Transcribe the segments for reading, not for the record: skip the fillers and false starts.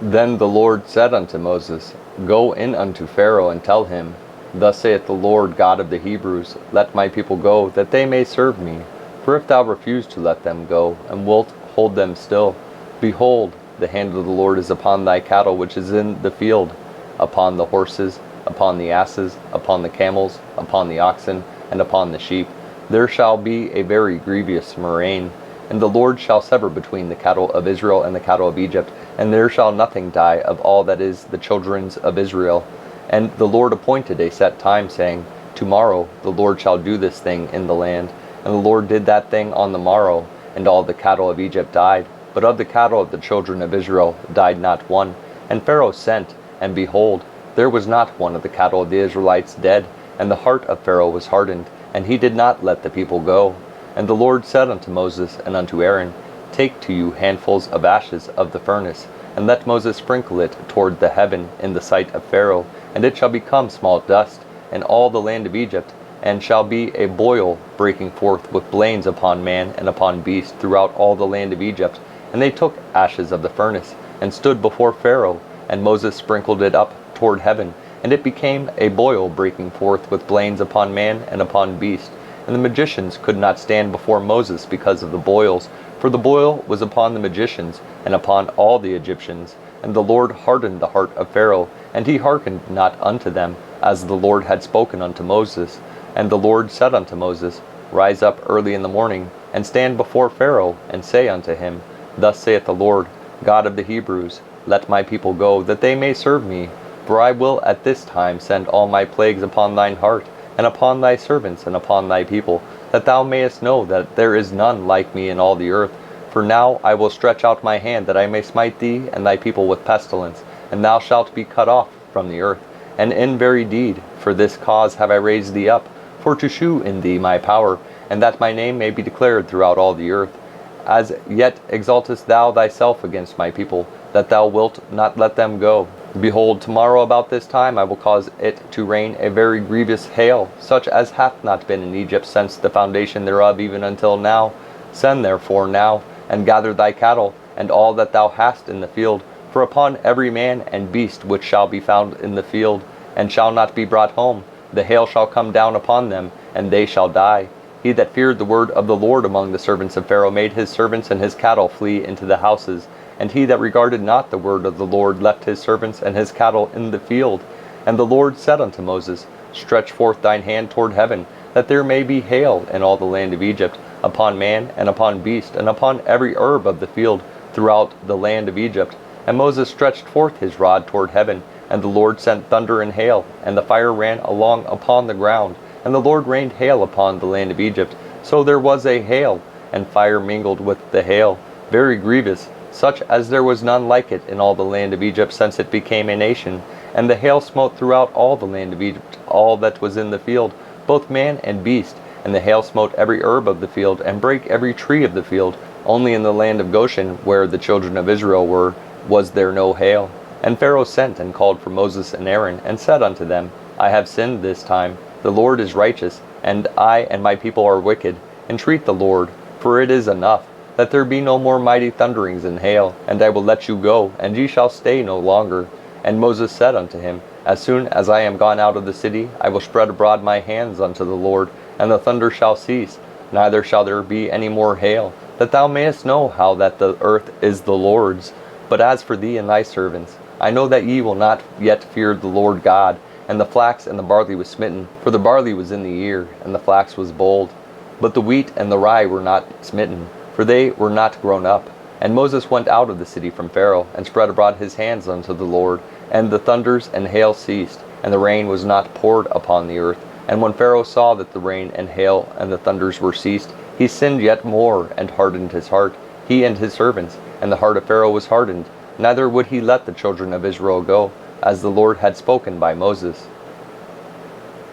Then the Lord said unto Moses, Go in unto Pharaoh, and tell him, Thus saith the Lord God of the Hebrews, Let my people go, that they may serve me. For if thou refuse to let them go, and wilt hold them still, behold, the hand of the Lord is upon thy cattle which is in the field, upon the horses, upon the asses, upon the camels, upon the oxen, and upon the sheep. There shall be a very grievous murrain, and the Lord shall sever between the cattle of Israel and the cattle of Egypt, and there shall nothing die of all that is the children's of Israel. And the Lord appointed a set time, saying, Tomorrow the Lord shall do this thing in the land. And the Lord did that thing on the morrow, and all the cattle of Egypt died. But of the cattle of the children of Israel died not one. And Pharaoh sent, and behold, there was not one of the cattle of the Israelites dead. And the heart of Pharaoh was hardened, and he did not let the people go. And the Lord said unto Moses and unto Aaron, Take to you handfuls of ashes of the furnace, and let Moses sprinkle it toward the heaven in the sight of Pharaoh, and it shall become small dust in all the land of Egypt, and shall be a boil breaking forth with blains upon man and upon beast throughout all the land of Egypt. And they took ashes of the furnace, and stood before Pharaoh, and Moses sprinkled it up toward heaven, and it became a boil breaking forth with blains upon man and upon beast. And the magicians could not stand before Moses because of the boils, for the boil was upon the magicians, and upon all the Egyptians. And the Lord hardened the heart of Pharaoh, and he hearkened not unto them, as the Lord had spoken unto Moses. And the Lord said unto Moses, Rise up early in the morning, and stand before Pharaoh, and say unto him, Thus saith the Lord, God of the Hebrews, Let my people go, that they may serve me. For I will at this time send all my plagues upon thine heart, and upon thy servants, and upon thy people, that thou mayest know that there is none like me in all the earth. For now I will stretch out my hand, that I may smite thee and thy people with pestilence, and thou shalt be cut off from the earth. And in very deed, for this cause have I raised thee up, for to shew in thee my power, and that my name may be declared throughout all the earth. As yet exaltest thou thyself against my people, that thou wilt not let them go. Behold, tomorrow about this time I will cause it to rain a very grievous hail, such as hath not been in Egypt since the foundation thereof even until now. Send therefore now, and gather thy cattle, and all that thou hast in the field, for upon every man and beast which shall be found in the field, and shall not be brought home, the hail shall come down upon them, and they shall die. He that feared the word of the Lord among the servants of Pharaoh made his servants and his cattle flee into the houses. And he that regarded not the word of the Lord left his servants and his cattle in the field. And the Lord said unto Moses, Stretch forth thine hand toward heaven, that there may be hail in all the land of Egypt, upon man and upon beast, and upon every herb of the field throughout the land of Egypt. And Moses stretched forth his rod toward heaven, and the Lord sent thunder and hail, and the fire ran along upon the ground. And the Lord rained hail upon the land of Egypt. So there was a hail, and fire mingled with the hail, very grievous, such as there was none like it in all the land of Egypt since it became a nation. And the hail smote throughout all the land of Egypt all that was in the field, both man and beast. And the hail smote every herb of the field, and brake every tree of the field. Only in the land of Goshen, where the children of Israel were, was there no hail. And Pharaoh sent and called for Moses and Aaron, and said unto them, I have sinned this time. The Lord is righteous, and I and my people are wicked. Entreat the Lord, for it is enough, that there be no more mighty thunderings and hail, and I will let you go, and ye shall stay no longer. And Moses said unto him, As soon as I am gone out of the city, I will spread abroad my hands unto the Lord, and the thunder shall cease, neither shall there be any more hail, that thou mayest know how that the earth is the Lord's. But as for thee and thy servants, I know that ye will not yet fear the Lord God. And the flax and the barley was smitten, for the barley was in the ear, and the flax was bold. But the wheat and the rye were not smitten, for they were not grown up. And Moses went out of the city from Pharaoh, and spread abroad his hands unto the Lord. And the thunders and hail ceased, and the rain was not poured upon the earth. And when Pharaoh saw that the rain and hail and the thunders were ceased, he sinned yet more, and hardened his heart, he and his servants. And the heart of Pharaoh was hardened, neither would he let the children of Israel go, as the Lord had spoken by Moses.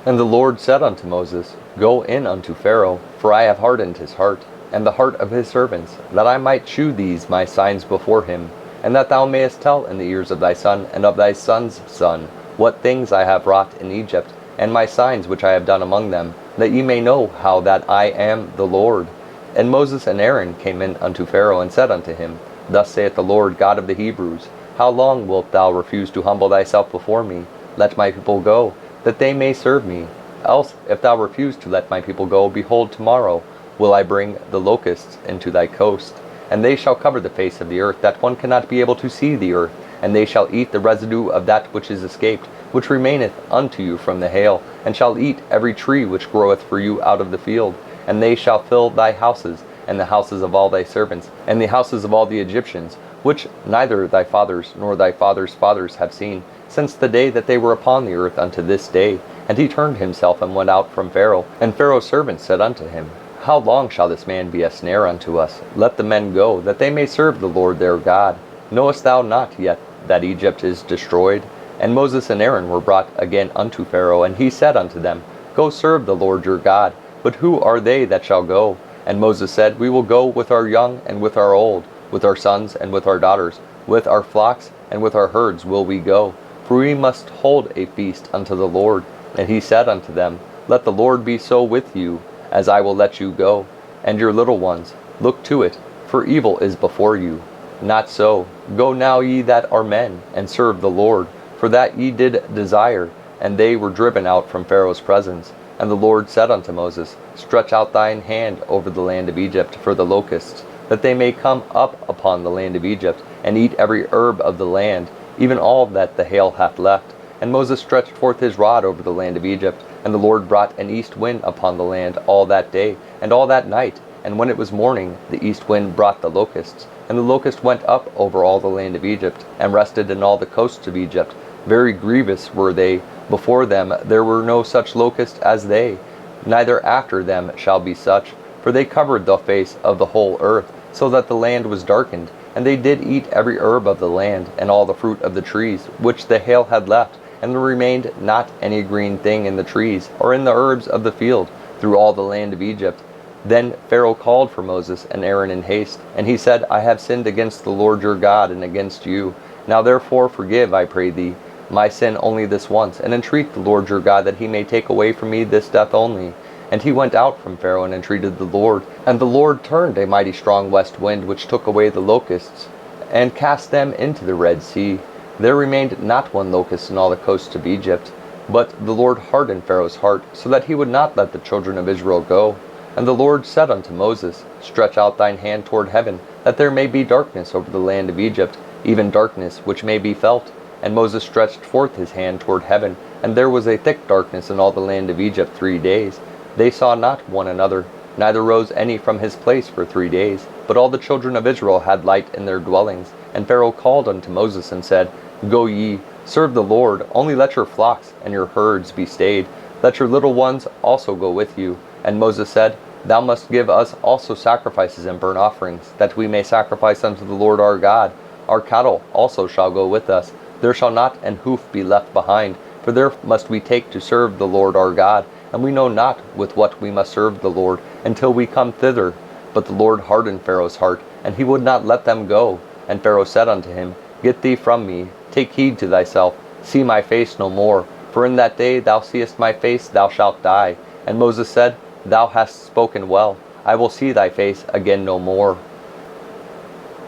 And the Lord said unto Moses, Go in unto Pharaoh, for I have hardened his heart, and the heart of his servants, that I might shew these my signs before him, and that thou mayest tell in the ears of thy son and of thy son's son what things I have wrought in Egypt, and my signs which I have done among them, that ye may know how that I am the Lord. And Moses and Aaron came in unto Pharaoh, and said unto him, Thus saith the Lord God of the Hebrews, How long wilt thou refuse to humble thyself before me? Let my people go, that they may serve me. Else, if thou refuse to let my people go, behold, tomorrow will I bring the locusts into thy coast, and they shall cover the face of the earth, that one cannot be able to see the earth. And they shall eat the residue of that which is escaped, which remaineth unto you from the hail, and shall eat every tree which groweth for you out of the field. And they shall fill thy houses, and the houses of all thy servants, and the houses of all the Egyptians, which neither thy fathers nor thy fathers' fathers have seen, since the day that they were upon the earth unto this day. And he turned himself and went out from Pharaoh. And Pharaoh's servants said unto him, How long shall this man be a snare unto us? Let the men go, that they may serve the Lord their God. Knowest thou not yet that Egypt is destroyed? And Moses and Aaron were brought again unto Pharaoh, and he said unto them, Go serve the Lord your God. But who are they that shall go? And Moses said, We will go with our young and with our old, with our sons and with our daughters, with our flocks and with our herds will we go. For we must hold a feast unto the Lord. And he said unto them, Let the Lord be so with you, as I will let you go. And your little ones, look to it, for evil is before you. Not so. Go now ye that are men, and serve the Lord, for that ye did desire. And they were driven out from Pharaoh's presence. And the Lord said unto Moses, Stretch out thine hand over the land of Egypt for the locusts, that they may come up upon the land of Egypt, and eat every herb of the land, even all that the hail hath left. And Moses stretched forth his rod over the land of Egypt, and the Lord brought an east wind upon the land all that day, and all that night. And when it was morning, the east wind brought the locusts. And the locust went up over all the land of Egypt, and rested in all the coasts of Egypt. Very grievous were they. Before them there were no such locusts as they, neither after them shall be such. For they covered the face of the whole earth, so that the land was darkened. And they did eat every herb of the land, and all the fruit of the trees, which the hail had left. And there remained not any green thing in the trees, or in the herbs of the field, through all the land of Egypt. Then Pharaoh called for Moses and Aaron in haste, and he said, I have sinned against the Lord your God, and against you. Now therefore forgive, I pray thee, my sin only this once, and entreat the Lord your God that he may take away from me this death only. And he went out from Pharaoh and entreated the Lord. And the Lord turned a mighty strong west wind, which took away the locusts, and cast them into the Red Sea. There remained not one locust in all the coasts of Egypt. But the Lord hardened Pharaoh's heart, so that he would not let the children of Israel go. And the Lord said unto Moses, Stretch out thine hand toward heaven, that there may be darkness over the land of Egypt, even darkness which may be felt. And Moses stretched forth his hand toward heaven, and there was a thick darkness in all the land of Egypt 3 days. They saw not one another, neither rose any from his place for 3 days. But all the children of Israel had light in their dwellings. And Pharaoh called unto Moses and said, Go ye, serve the Lord, only let your flocks and your herds be stayed. Let your little ones also go with you. And Moses said, Thou must give us also sacrifices and burnt offerings, that we may sacrifice unto the Lord our God. Our cattle also shall go with us. There shall not an hoof be left behind, for there must we take to serve the Lord our God. And we know not with what we must serve the Lord, until we come thither. But the Lord hardened Pharaoh's heart, and he would not let them go. And Pharaoh said unto him, Get thee from me, take heed to thyself, see my face no more. For in that day thou seest my face, thou shalt die. And Moses said, Thou hast spoken well, I will see thy face again no more.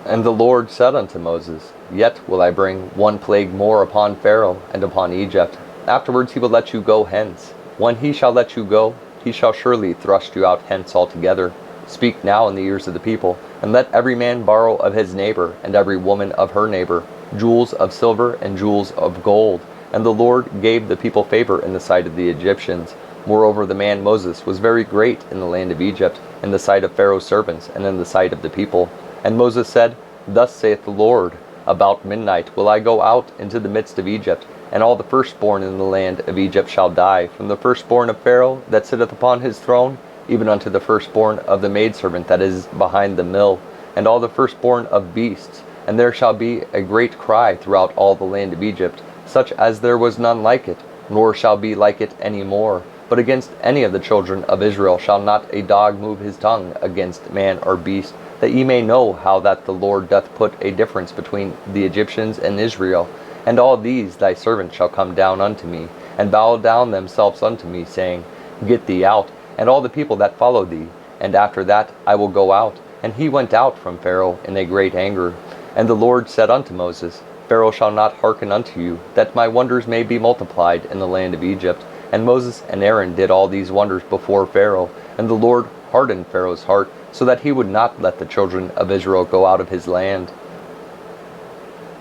And the Lord said unto Moses, Yet will I bring one plague more upon Pharaoh and upon Egypt. Afterwards he will let you go hence. When he shall let you go, he shall surely thrust you out hence altogether. Speak now in the ears of the people, and let every man borrow of his neighbor, and every woman of her neighbor, jewels of silver and jewels of gold. And the Lord gave the people favor in the sight of the Egyptians. Moreover, the man Moses was very great in the land of Egypt, in the sight of Pharaoh's servants, and in the sight of the people. And Moses said, Thus saith the Lord, About midnight will I go out into the midst of Egypt, and all the firstborn in the land of Egypt shall die, from the firstborn of Pharaoh that sitteth upon his throne, even unto the firstborn of the maidservant that is behind the mill, and all the firstborn of beasts. And there shall be a great cry throughout all the land of Egypt, such as there was none like it, nor shall be like it any more. But against any of the children of Israel shall not a dog move his tongue against man or beast, that ye may know how that the Lord doth put a difference between the Egyptians and Israel. And all these thy servants shall come down unto me, and bow down themselves unto me, saying, Get thee out, and all the people that follow thee. And after that I will go out. And he went out from Pharaoh in a great anger. And the Lord said unto Moses, Pharaoh shall not hearken unto you, that my wonders may be multiplied in the land of Egypt. And Moses and Aaron did all these wonders before Pharaoh, and the Lord hardened Pharaoh's heart, so that he would not let the children of Israel go out of his land.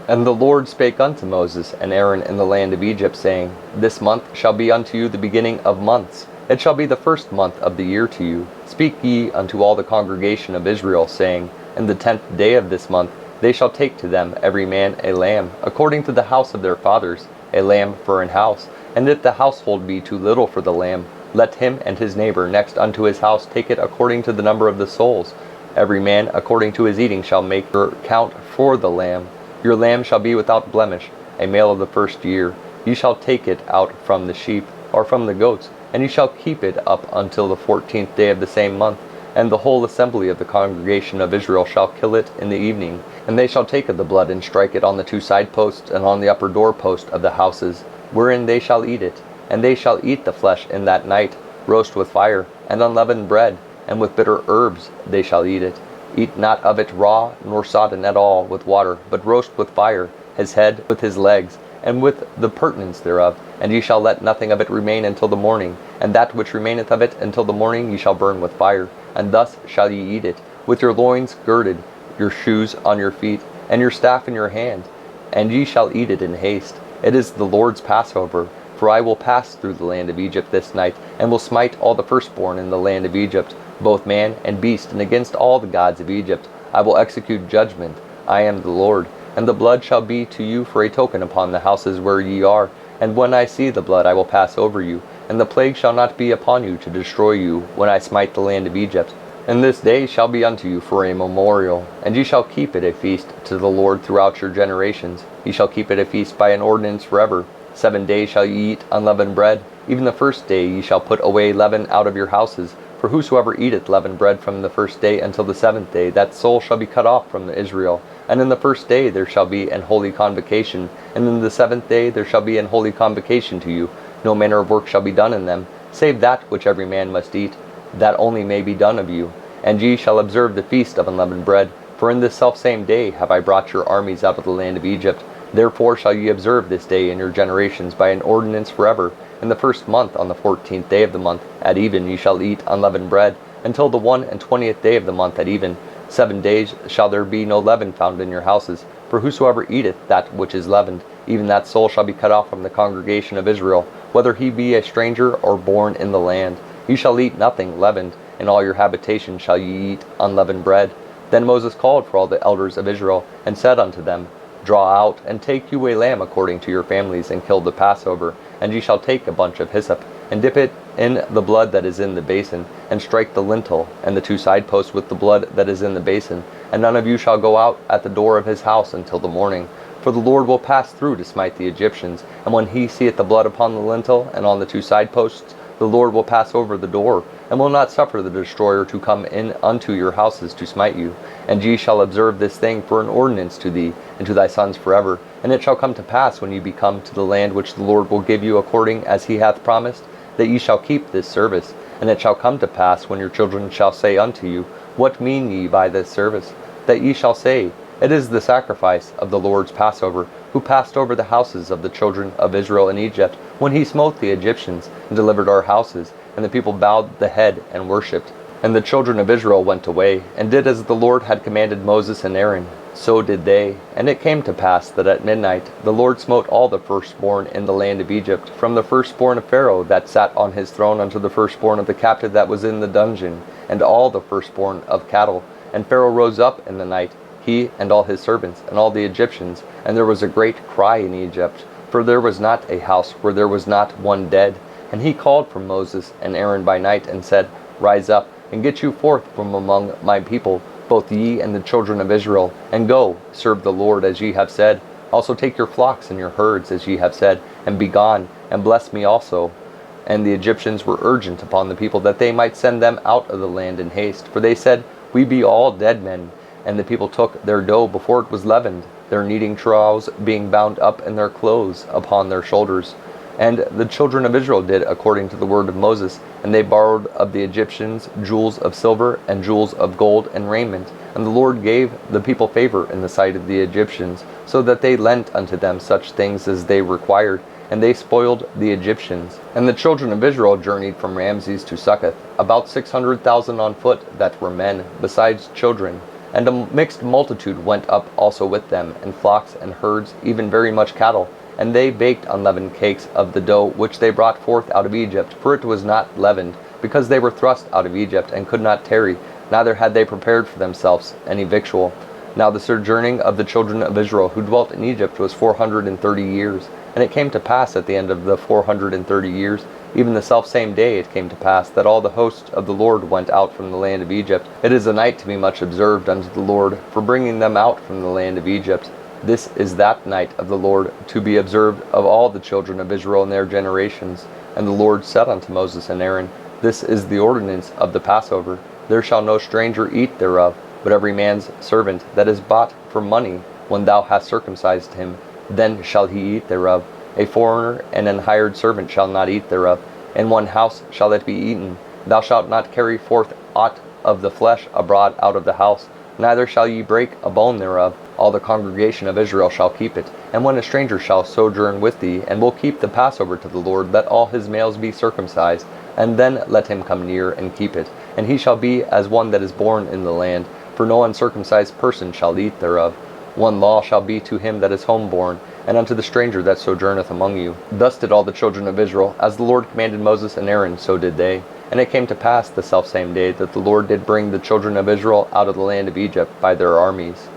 And the Lord spake unto Moses and Aaron in the land of Egypt, saying, This month shall be unto you the beginning of months. It shall be the first month of the year to you. Speak ye unto all the congregation of Israel, saying, In the 10th day of this month they shall take to them every man a lamb, according to the house of their fathers, a lamb for an house. And if the household be too little for the lamb, let him and his neighbor next unto his house take it according to the number of the souls. Every man according to his eating shall make your count for the lamb. Your lamb shall be without blemish, a male of the first year. Ye shall take it out from the sheep, or from the goats, and ye shall keep it up until the 14th day of the same month. And the whole assembly of the congregation of Israel shall kill it in the evening. And they shall take of the blood, and strike it on the two side posts, and on the upper door post of the houses, wherein they shall eat it. And they shall eat the flesh in that night, roast with fire, and unleavened bread, and with bitter herbs they shall eat it. Eat not of it raw, nor sodden at all with water, but roast with fire, his head with his legs, and with the purtenance thereof. And ye shall let nothing of it remain until the morning. And that which remaineth of it until the morning ye shall burn with fire. And thus shall ye eat it, with your loins girded, your shoes on your feet, and your staff in your hand. And ye shall eat it in haste. It is the Lord's Passover. For I will pass through the land of Egypt this night, and will smite all the firstborn in the land of Egypt, both man and beast, and against all the gods of Egypt I will execute judgment. I am the Lord. And the blood shall be to you for a token upon the houses where ye are. And when I see the blood I will pass over you, and the plague shall not be upon you to destroy you, when I smite the land of Egypt. And this day shall be unto you for a memorial, and ye shall keep it a feast to the Lord throughout your generations. Ye shall keep it a feast by an ordinance forever. 7 days shall ye eat unleavened bread. Even the first day ye shall put away leaven out of your houses. For whosoever eateth leavened bread from the first day until the 7th day, that soul shall be cut off from Israel. And in the first day there shall be an holy convocation, and in the 7th day there shall be an holy convocation to you. No manner of work shall be done in them, save that which every man must eat. That only may be done of you. And ye shall observe the feast of unleavened bread. For in this selfsame day have I brought your armies out of the land of Egypt. Therefore shall ye observe this day in your generations by an ordinance forever. In the first month, on the 14th day of the month, at even ye shall eat unleavened bread, until the 21st day of the month at even. 7 days shall there be no leaven found in your houses. For whosoever eateth that which is leavened, even that soul shall be cut off from the congregation of Israel, whether he be a stranger or born in the land. Ye shall eat nothing leavened. In all your habitation shall ye eat unleavened bread. Then Moses called for all the elders of Israel, and said unto them, Draw out, and take you a lamb according to your families, and kill the Passover. And ye shall take a bunch of hyssop, and dip it in the blood that is in the basin, and strike the lintel and the two side posts with the blood that is in the basin. And none of you shall go out at the door of his house until the morning. For the Lord will pass through to smite the Egyptians. And when he seeth the blood upon the lintel and on the two side posts, the Lord will pass over the door, and will not suffer the destroyer to come in unto your houses to smite you. And ye shall observe this thing for an ordinance to thee, and to thy sons forever. And it shall come to pass, when ye be come to the land which the Lord will give you according as he hath promised, that ye shall keep this service. And it shall come to pass, when your children shall say unto you, What mean ye by this service? That ye shall say, It is the sacrifice of the Lord's Passover, who passed over the houses of the children of Israel in Egypt, when he smote the Egyptians, and delivered our houses. And the people bowed the head and worshipped. And the children of Israel went away, and did as the Lord had commanded Moses and Aaron. So did they. And it came to pass that at midnight the Lord smote all the firstborn in the land of Egypt, from the firstborn of Pharaoh that sat on his throne unto the firstborn of the captive that was in the dungeon, and all the firstborn of cattle. And Pharaoh rose up in the night, he and all his servants, and all the Egyptians. And there was a great cry in Egypt, for there was not a house where there was not one dead. And he called for Moses and Aaron by night, and said, Rise up, and get you forth from among my people, both ye and the children of Israel, and go, serve the Lord as ye have said. Also take your flocks and your herds as ye have said, and be gone, and bless me also. And the Egyptians were urgent upon the people, that they might send them out of the land in haste. For they said, We be all dead men. And the people took their dough before it was leavened, their kneading troughs being bound up in their clothes upon their shoulders. And the children of Israel did according to the word of Moses, and they borrowed of the Egyptians jewels of silver and jewels of gold and raiment. And the Lord gave the people favor in the sight of the Egyptians, so that they lent unto them such things as they required, and they spoiled the Egyptians. And the children of Israel journeyed from Ramses to Succoth, about 600,000 on foot that were men, besides children. And a mixed multitude went up also with them, and flocks and herds, even very much cattle. And they baked unleavened cakes of the dough which they brought forth out of Egypt, for it was not leavened, because they were thrust out of Egypt, and could not tarry, neither had they prepared for themselves any victual. Now the sojourning of the children of Israel who dwelt in Egypt was 430 years. And it came to pass at the end of the 430 years, even the selfsame day it came to pass, that all the hosts of the Lord went out from the land of Egypt. It is a night to be much observed unto the Lord, for bringing them out from the land of Egypt. This is that night of the Lord, to be observed of all the children of Israel in their generations. And the Lord said unto Moses and Aaron, This is the ordinance of the Passover. There shall no stranger eat thereof, but every man's servant that is bought for money, when thou hast circumcised him, then shall he eat thereof. A foreigner and an hired servant shall not eat thereof. In one house shall it be eaten. Thou shalt not carry forth aught of the flesh abroad out of the house, neither shall ye break a bone thereof. All the congregation of Israel shall keep it. And when a stranger shall sojourn with thee, and will keep the Passover to the Lord, let all his males be circumcised, and then let him come near and keep it. And he shall be as one that is born in the land, for no uncircumcised person shall eat thereof. One law shall be to him that is homeborn, and unto the stranger that sojourneth among you. Thus did all the children of Israel, as the Lord commanded Moses and Aaron, so did they. And it came to pass the selfsame day that the Lord did bring the children of Israel out of the land of Egypt by their armies.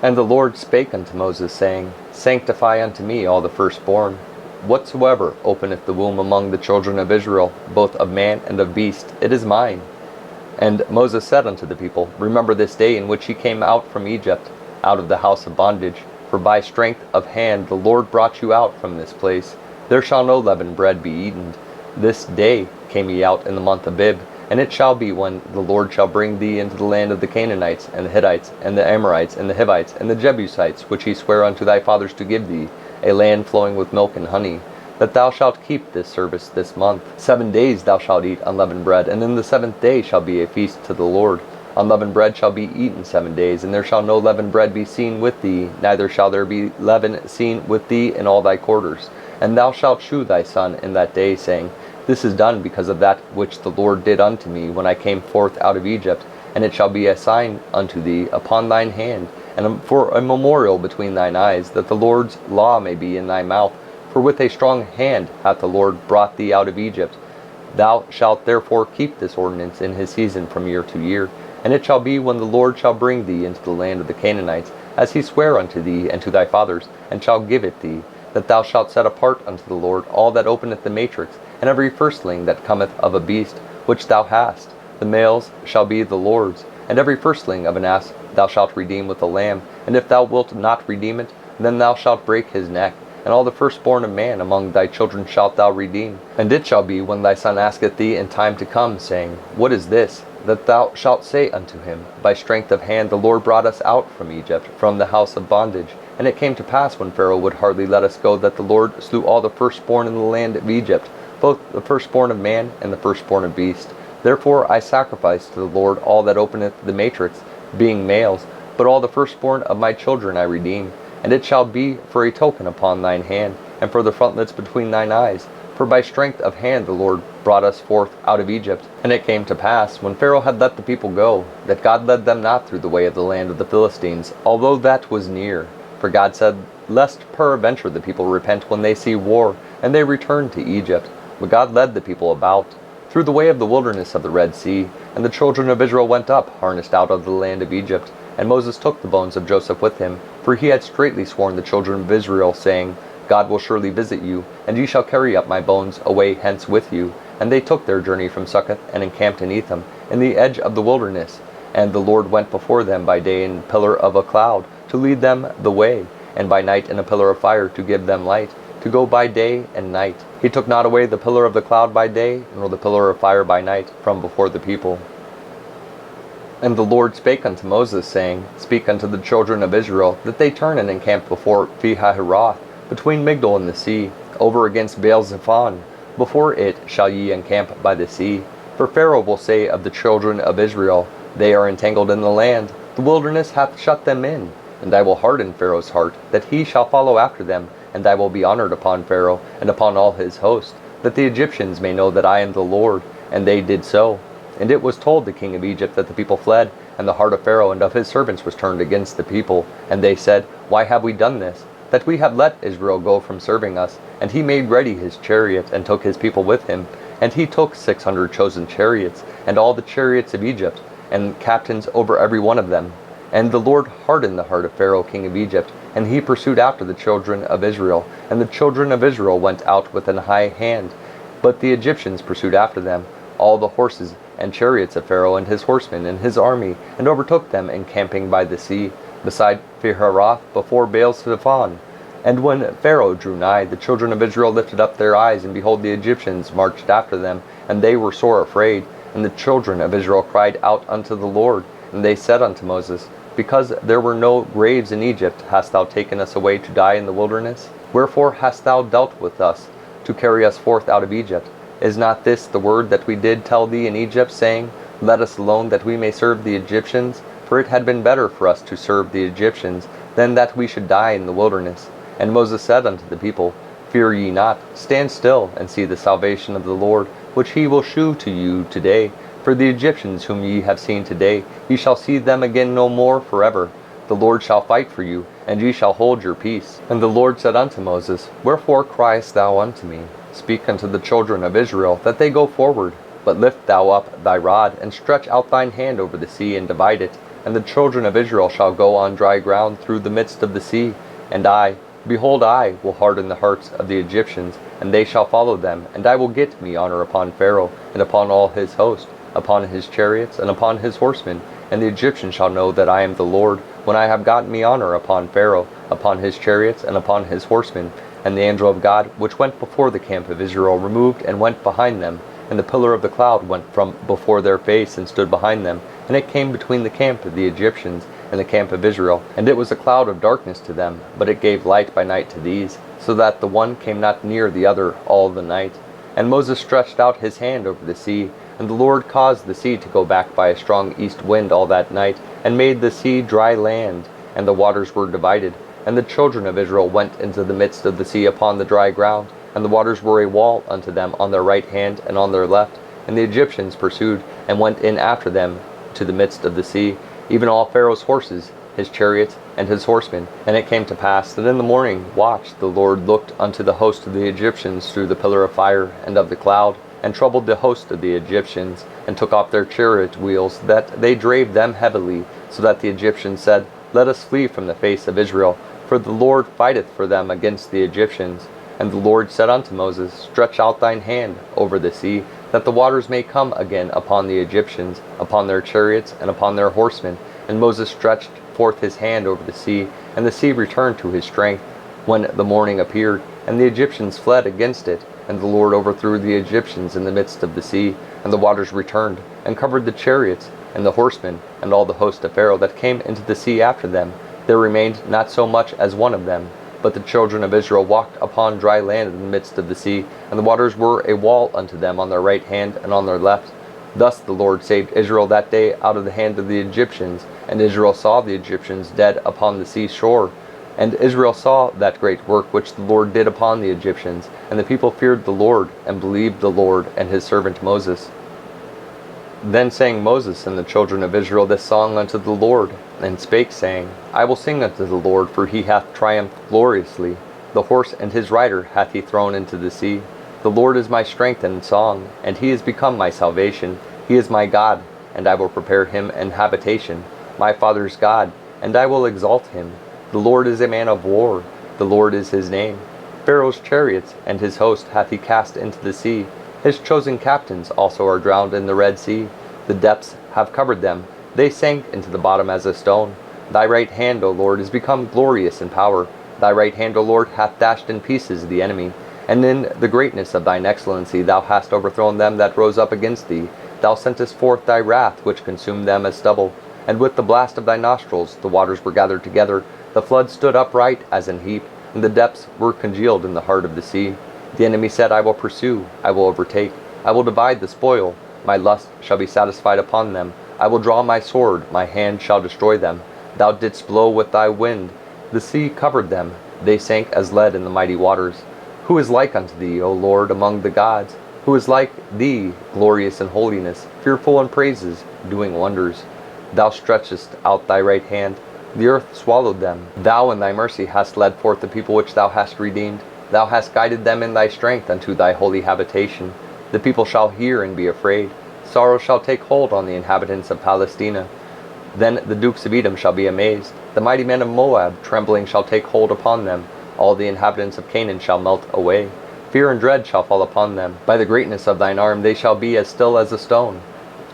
And the Lord spake unto Moses, saying, Sanctify unto me all the firstborn. Whatsoever openeth the womb among the children of Israel, both of man and of beast, it is mine. And Moses said unto the people, Remember this day in which ye came out from Egypt, out of the house of bondage. For by strength of hand the Lord brought you out from this place. There shall no leavened bread be eaten. This day came ye out in the month of Abib. And it shall be when the Lord shall bring thee into the land of the Canaanites, and the Hittites, and the Amorites, and the Hivites, and the Jebusites, which he sware unto thy fathers to give thee, a land flowing with milk and honey, that thou shalt keep this service this month. 7 days thou shalt eat unleavened bread, and in the 7th day shall be a feast to the Lord. Unleavened bread shall be eaten 7 days, and there shall no leavened bread be seen with thee, neither shall there be leaven seen with thee in all thy quarters. And thou shalt shew thy son in that day, saying, This is done because of that which the Lord did unto me when I came forth out of Egypt. And it shall be a sign unto thee upon thine hand, and for a memorial between thine eyes, that the Lord's law may be in thy mouth. For with a strong hand hath the Lord brought thee out of Egypt. Thou shalt therefore keep this ordinance in his season from year to year. And it shall be when the Lord shall bring thee into the land of the Canaanites, as he sware unto thee and to thy fathers, and shall give it thee, that thou shalt set apart unto the Lord all that openeth the matrix, and every firstling that cometh of a beast which thou hast. The males shall be the Lord's. And every firstling of an ass thou shalt redeem with a lamb. And if thou wilt not redeem it, then thou shalt break his neck. And all the firstborn of man among thy children shalt thou redeem. And it shall be when thy son asketh thee in time to come, saying, What is this? That thou shalt say unto him, By strength of hand the Lord brought us out from Egypt, from the house of bondage. And it came to pass, when Pharaoh would hardly let us go, that the Lord slew all the firstborn in the land of Egypt, both the firstborn of man and the firstborn of beast. Therefore I sacrifice to the Lord all that openeth the matrix, being males, but all the firstborn of my children I redeem. And it shall be for a token upon thine hand, and for the frontlets between thine eyes. For by strength of hand the Lord brought us forth out of Egypt. And it came to pass, when Pharaoh had let the people go, that God led them not through the way of the land of the Philistines, although that was near. For God said, Lest peradventure the people repent when they see war, and they return to Egypt. But God led the people about through the way of the wilderness of the Red Sea. And the children of Israel went up, harnessed out of the land of Egypt. And Moses took the bones of Joseph with him, for he had straitly sworn the children of Israel, saying, God will surely visit you, and ye shall carry up my bones away hence with you. And they took their journey from Succoth, and encamped in Etham, in the edge of the wilderness. And the Lord went before them by day in a pillar of a cloud, to lead them the way, and by night in a pillar of fire, to give them light, to go by day and night. He took not away the pillar of the cloud by day, nor the pillar of fire by night, from before the people. And the Lord spake unto Moses, saying, Speak unto the children of Israel, that they turn and encamp before Pihahiroth, between Migdol and the sea, over against Baal-zephon. Before it shall ye encamp by the sea. For Pharaoh will say of the children of Israel, They are entangled in the land, the wilderness hath shut them in. And I will harden Pharaoh's heart, that he shall follow after them, and I will be honored upon Pharaoh, and upon all his host, that the Egyptians may know that I am the Lord. And they did so. And it was told the king of Egypt that the people fled, and the heart of Pharaoh and of his servants was turned against the people. And they said, Why have we done this? That we have let Israel go from serving us. And he made ready his chariot, and took his people with him. And he took 600 chosen chariots, and all the chariots of Egypt, and captains over every one of them. And the Lord hardened the heart of Pharaoh king of Egypt, and he pursued after the children of Israel. And the children of Israel went out with an high hand. But the Egyptians pursued after them, all the horses and chariots of Pharaoh and his horsemen and his army, and overtook them encamping by the sea, beside Pihahiroth, before Baal-zephon. And when Pharaoh drew nigh, the children of Israel lifted up their eyes, and behold, the Egyptians marched after them, and they were sore afraid. And the children of Israel cried out unto the Lord, and they said unto Moses, Because there were no graves in Egypt, hast thou taken us away to die in the wilderness? Wherefore hast thou dealt with us, to carry us forth out of Egypt? Is not this the word that we did tell thee in Egypt, saying, Let us alone, that we may serve the Egyptians? For it had been better for us to serve the Egyptians, than that we should die in the wilderness. And Moses said unto the people, Fear ye not, stand still, and see the salvation of the Lord, which he will shew to you today. For the Egyptians whom ye have seen today, ye shall see them again no more forever. The Lord shall fight for you, and ye shall hold your peace. And the Lord said unto Moses, Wherefore criest thou unto me? Speak unto the children of Israel, that they go forward. But lift thou up thy rod, and stretch out thine hand over the sea, and divide it. And the children of Israel shall go on dry ground through the midst of the sea. And I, behold, I will harden the hearts of the Egyptians, and they shall follow them. And I will get me honor upon Pharaoh, and upon all his host, upon his chariots, and upon his horsemen. And the Egyptians shall know that I am the Lord, when I have gotten me honor upon Pharaoh, upon his chariots, and upon his horsemen. And the angel of God, which went before the camp of Israel, removed and went behind them. And the pillar of the cloud went from before their face, and stood behind them. And it came between the camp of the Egyptians and the camp of Israel. And it was a cloud of darkness to them, but it gave light by night to these, so that the one came not near the other all the night. And Moses stretched out his hand over the sea, and the Lord caused the sea to go back by a strong east wind all that night, and made the sea dry land, and the waters were divided. And the children of Israel went into the midst of the sea upon the dry ground, and the waters were a wall unto them on their right hand and on their left. And the Egyptians pursued, and went in after them to the midst of the sea, even all Pharaoh's horses, his chariots, and his horsemen. And it came to pass that in the morning watch the Lord looked unto the host of the Egyptians through the pillar of fire and of the cloud, and troubled the host of the Egyptians, and took off their chariot wheels, that they drave them heavily, so that the Egyptians said, Let us flee from the face of Israel, for the Lord fighteth for them against the Egyptians. And the Lord said unto Moses, Stretch out thine hand over the sea, that the waters may come again upon the Egyptians, upon their chariots, and upon their horsemen. And Moses stretched forth his hand over the sea, and the sea returned to his strength, when the morning appeared, and the Egyptians fled against it. And the Lord overthrew the Egyptians in the midst of the sea, and the waters returned, and covered the chariots, and the horsemen, and all the host of Pharaoh that came into the sea after them. There remained not so much as one of them. But the children of Israel walked upon dry land in the midst of the sea, and the waters were a wall unto them on their right hand and on their left. Thus the Lord saved Israel that day out of the hand of the Egyptians. And Israel saw the Egyptians dead upon the sea shore. And Israel saw that great work which the Lord did upon the Egyptians. And the people feared the Lord, and believed the Lord and his servant Moses. Then sang Moses and the children of Israel this song unto the Lord, and spake, saying, I will sing unto the Lord, for he hath triumphed gloriously. The horse and his rider hath he thrown into the sea. The Lord is my strength and song, and he is become my salvation. He is my God, and I will prepare him an habitation, my father's God, and I will exalt him. The Lord is a man of war, the Lord is his name. Pharaoh's chariots and his host hath he cast into the sea. His chosen captains also are drowned in the Red Sea. The depths have covered them. They sank into the bottom as a stone. Thy right hand, O Lord, is become glorious in power. Thy right hand, O Lord, hath dashed in pieces the enemy. And in the greatness of thine excellency thou hast overthrown them that rose up against thee. Thou sentest forth thy wrath, which consumed them as stubble. And with the blast of thy nostrils the waters were gathered together. The flood stood upright as an heap, and the depths were congealed in the heart of the sea. The enemy said, I will pursue, I will overtake, I will divide the spoil. My lust shall be satisfied upon them. I will draw my sword, my hand shall destroy them. Thou didst blow with thy wind, the sea covered them. They sank as lead in the mighty waters. Who is like unto thee, O Lord, among the gods? Who is like thee, glorious in holiness, fearful in praises, doing wonders? Thou stretchest out thy right hand, the earth swallowed them. Thou in thy mercy hast led forth the people which thou hast redeemed. Thou hast guided them in thy strength unto thy holy habitation. The people shall hear and be afraid. Sorrow shall take hold on the inhabitants of Palestina. Then the dukes of Edom shall be amazed. The mighty men of Moab, trembling, shall take hold upon them. All the inhabitants of Canaan shall melt away. Fear and dread shall fall upon them. By the greatness of thine arm they shall be as still as a stone.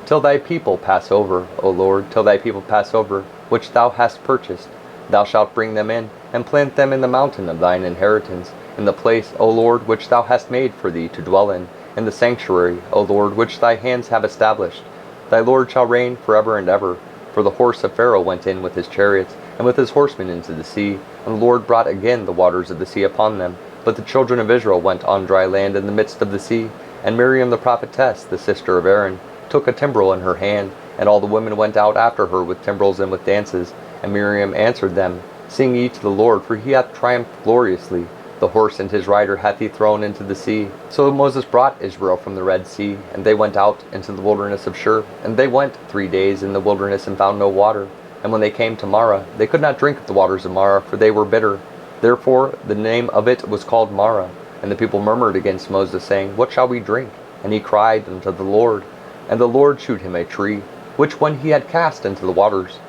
Till thy people pass over, O Lord, till thy people pass over, which thou hast purchased. Thou shalt bring them in, and plant them in the mountain of thine inheritance, in the place, O Lord, which thou hast made for thee to dwell in the sanctuary, O Lord, which thy hands have established. Thy Lord shall reign forever and ever. For the horse of Pharaoh went in with his chariots, and with his horsemen into the sea, and the Lord brought again the waters of the sea upon them. But the children of Israel went on dry land in the midst of the sea. And Miriam the prophetess, the sister of Aaron, took a timbrel in her hand, and all the women went out after her with timbrels and with dances. And Miriam answered them, Sing ye to the Lord, for he hath triumphed gloriously. The horse and his rider hath he thrown into the sea. So Moses brought Israel from the Red Sea, and they went out into the wilderness of Shur. And they went 3 days in the wilderness and found no water. And when they came to Marah, they could not drink of the waters of Marah, for they were bitter. Therefore the name of it was called Marah. And the people murmured against Moses, saying, What shall we drink? And he cried unto the Lord. And the Lord shewed him a tree, which when he had cast into the waters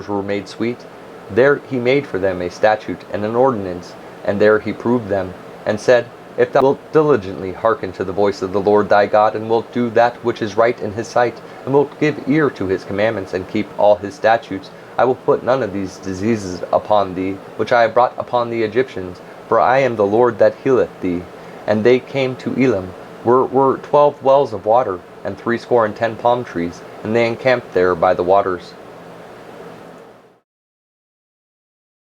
were made sweet. There he made for them a statute and an ordinance, and there he proved them, and said, If thou wilt diligently hearken to the voice of the Lord thy God, and wilt do that which is right in his sight, and wilt give ear to his commandments, and keep all his statutes, I will put none of these diseases upon thee, which I have brought upon the Egyptians, for I am the Lord that healeth thee. And they came to Elim, where were 12 wells of water, and 70 palm trees, and they encamped there by the waters.